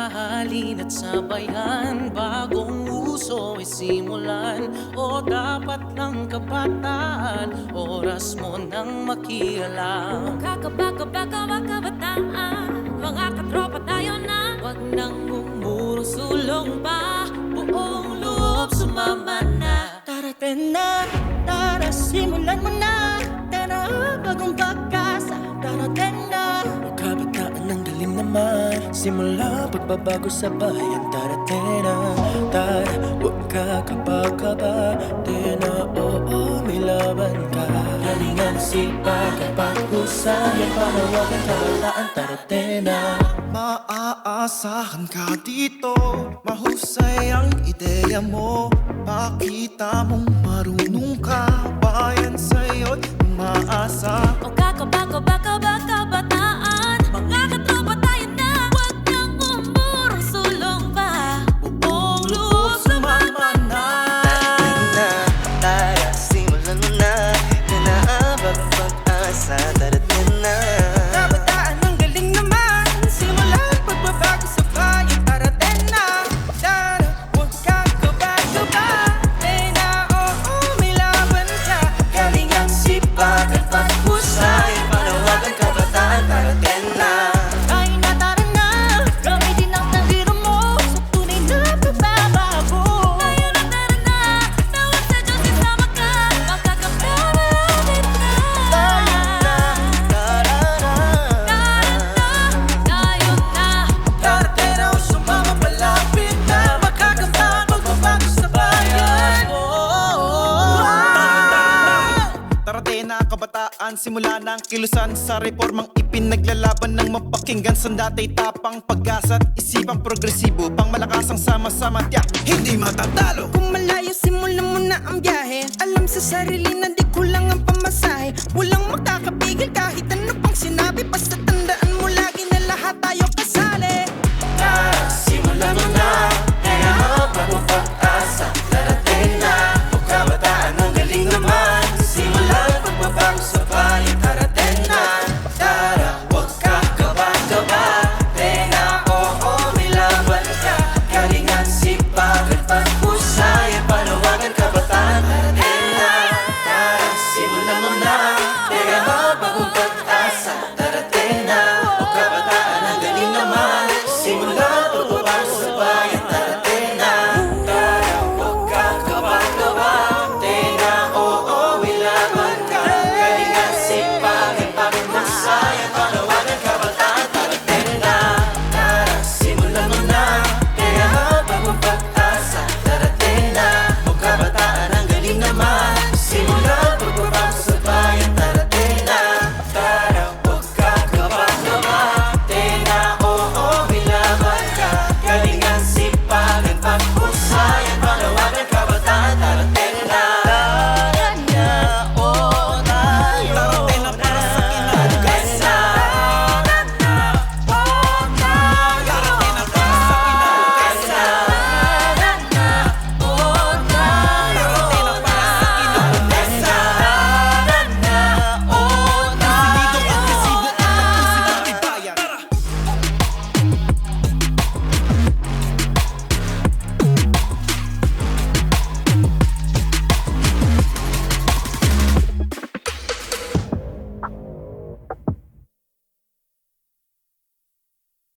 Mahalin at sabayan, bagong uso ay simulan. O dapat lang kabataan, oras mo nang makialam. Kabataan, mga katropa tayo na. Wag nang sulong pa, buong loob sumama na. Darating na, tara simulan mo na. Tara, bagong pag-asa, darating na. Kabataan ng galing naman, simula pagbabago sa bayan. Darating na, tara, huwag ka kapag-kaba. Di na, oo, may laban ka. Galingan, sipag, kapag-husayan, panawagan, kabataan, darating na. Maaasahan ka dito, mahusay ang ideya mo. Pakita mong marunong ka, bayan sa'yo'y umaasa. O kabataan, mga katropa tayo na. Wag nang sulong pa, buong loob sumama na. Darating na, tara, simulan mo na. Di na, bagong pag-asa, darating na. Kabataan ng galing naman, simula pagbabago sa bayan. Darating na, tara, huwag ka kaba-kaba. Di na, oo, may laban ka. Galingan, sipag, at paghusay, panawagan, kabataan, darating na. Tayo na, tara na, gamitin ang talino mo sa tunay na pagbabago. Tayo na, tara na, tawag sa Diyos, isama ka. Makakapamalapit na. Tayo na, tarara. Tayo na. Darating na, sumama malapit na. Makakasama, magbabago sa bayan. Darating na kabataan, simula na ang kilusan sa reformang ipinaglalaban ng mapakinggan. Sandatay tapang pag-asa at isipang progresibo, pang malakas ang sama-sama, tiyak hindi matatalo. Kung malayo, simulan mo na ang biyahe. Alam sa sarili na di kulang ang pamasahe. Walang makakapigil kahit ano pang sinabi, basta tanda